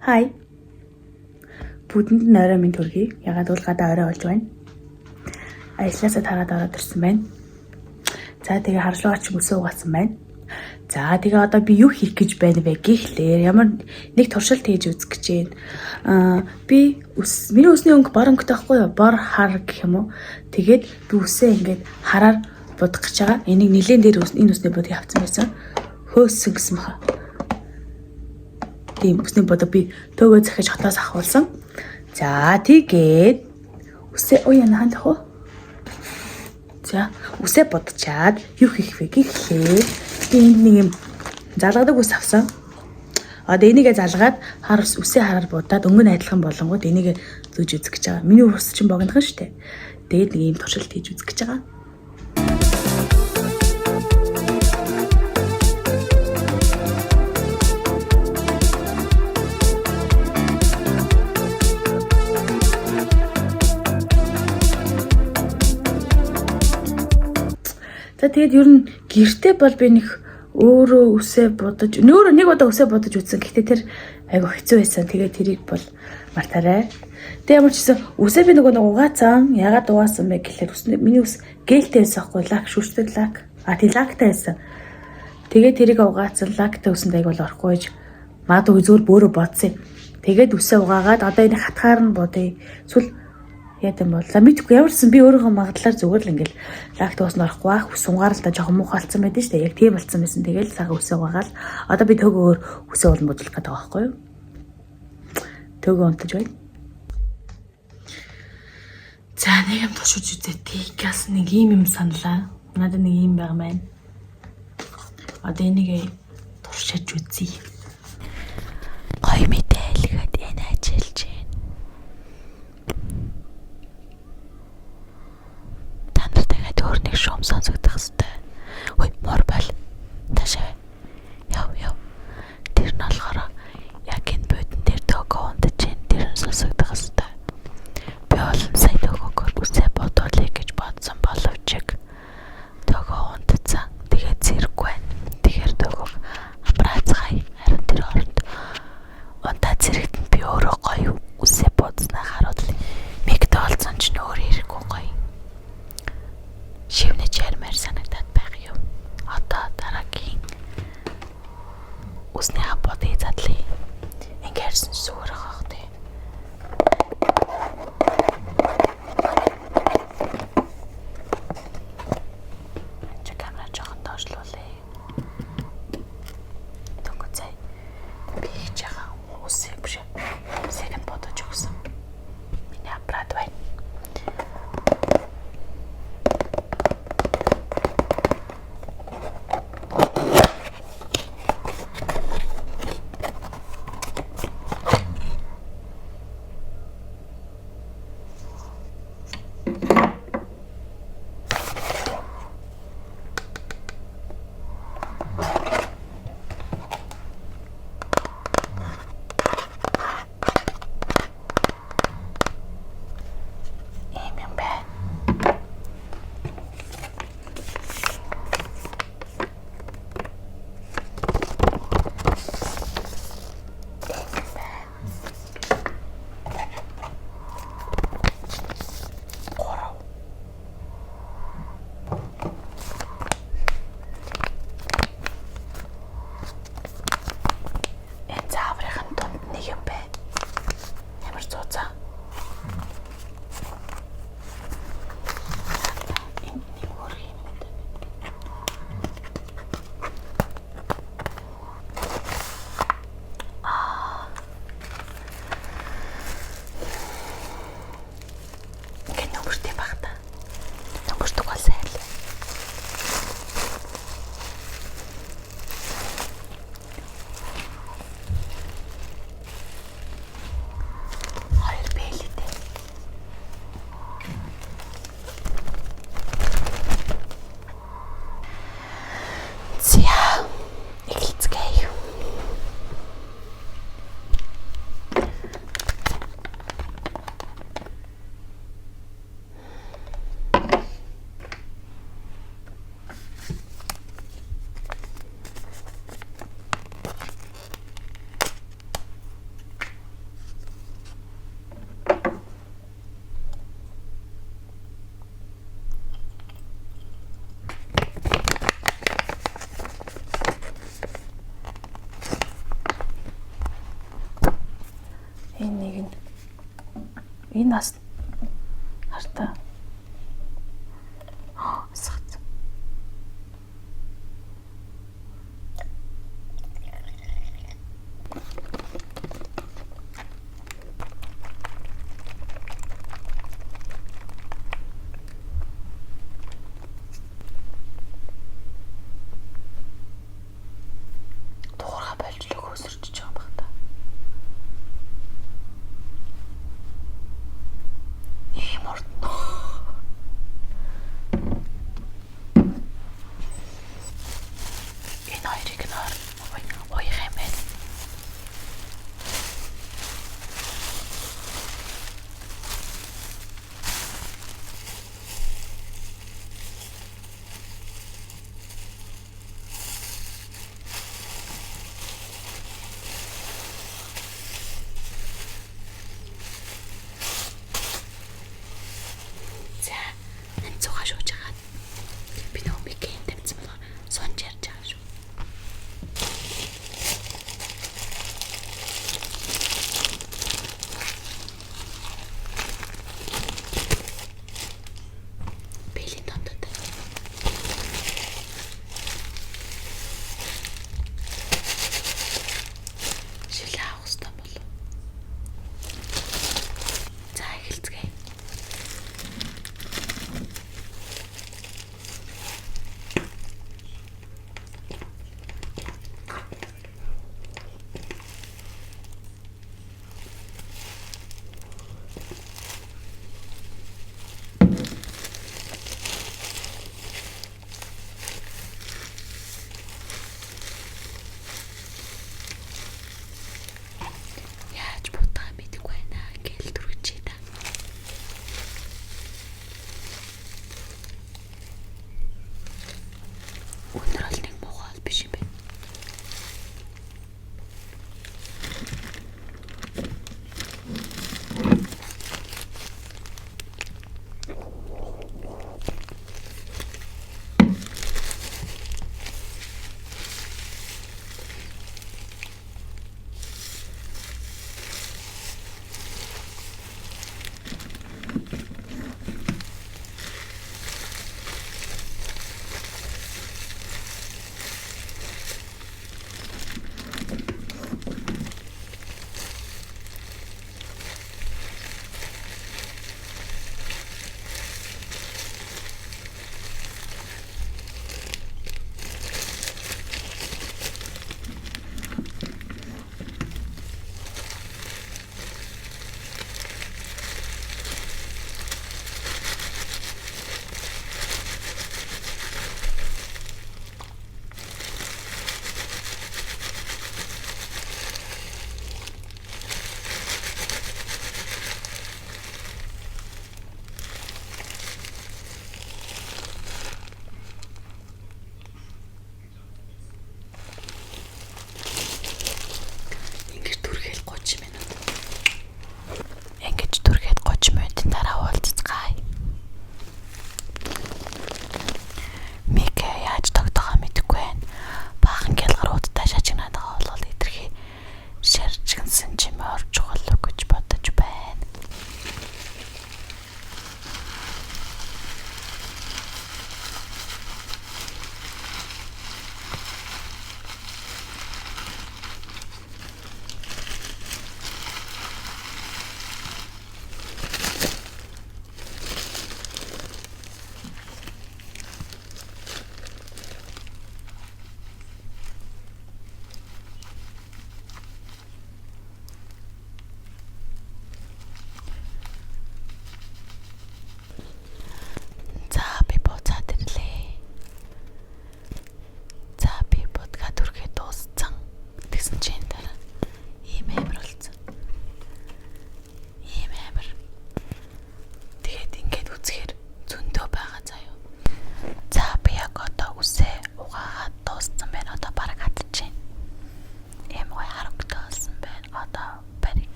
Хай. Бүдэнд нь орой минь төргий. Ягаад бол гадаа орой болж байна. Ажлаасаа тараад ороод ирсэн байна. За тэгээ харшлуугаар ч өсөө угаасан байна. За тэгээ одоо би юу хийх гэж байна вэ гэхлээр ямар нэг туршилт хийж үзэх гэж байна. Би миний өсний өнгө бор өнгөтэй байхгүй юу? Бор хар гэх юм уу? Тэгээд би үсээ ингээд хараар будах гэж байгаа. Энийг нилээн дээр энэ үсний бодыг авцсан байсан. Хөөссөн гэсэн баха. Тийм үсний бодог би төөгөө захиж хотоос авахулсан. За тэгээд үсээ яна хандах уу? За үсээ бодчаад юу хийх вэ гэхлээр би энд нэг юм залгадаг ус авсан. Одоо энийгээ залгаад хар үсээ хараар будаад өнгө нь адилхан болонгууд энийгээ зөөж үзэх гэж байгаа. Миний ус чинь богинохан штэ. Тэгээд нэг юм туршилт хийж үзэх гэж байгаа. За тэгээд ер нь гэртээ бол би нэг өөрөө үсээ бодож нөөрэ нэг удаа үсээ бодож үзсэн. Гэхдээ тэр айгу хэцүү байсан. Тэгээд тэрийг бол мартаарай. Тэгээд ямар ч гэсэн үсээ би нөгөө угаацсан. Ягаад угаасан бэ гэхэлэр миний ус гээлтэй байсан хгүй лак шүртэй лак. Тийм лактай байсан. Тэгээд тэрийг угаацсан лактай үсэнд айгу бол орохгүй гэж магадгүй зөвөр бөөрө бодсон. Тэгээд үсээ угаагаад одоо энэ хатгаар нь бодъё. Эсвэл яа гэм бол мэдгүй ямарсан би өөрийнхөө магадлаар зүгээр л ингээл лактоз норохгүй байх сунгаар л да жоохон муухайлцсан байдэн штэ яг тийм болцсон байсан. Тэгэл сага үсээ угаагаад одоо би төгөөр үсээ болон бодлох гэдэг байгаа байхгүй юу? Төгөө унтаж байна. За нэг юм туршиж үзээ. Тийгээс нэг юм саналаа. Надад нэг юм байгаа маань. Одоо энийг туршиж үзье. Гой мэдээлгээд энэ ажиллаж байна. Өөрний шум сонсогдох хэвээр. Ой, мор бол. Ташаа. Яв. Тэр нь болохоор яг энэ бодон дээр төгөө унтаж байна. Тэр нь сонсогдох хэвээр. Би бол сая төгөөгөр үсээ бодоолъя гэж бодсон боловч төгөө унтцсан. Тэгээд зэрэггүй байна. Тэгэхээр төгөөг амраацгаая. Харин тэр оронд унтаа зэрэгтэн би өөрөө гоё үсээ бодснаа харуул. Мигт олцсон ч нөр ирэхгүй гоё. Шивнэ чармаар санагдаад байх юм. Одоо дараагийн усны хапотыг задлаа. Ингээрсэн зүгээр ах тий. Чи камера жоохон доошлуулъя. Төгөөцэй. Би хийж байгаа усыг биш. Усыг нь бодож өгсөн. Миний аппарат байна. Энэ нэг нь. Энэ бас хартаа.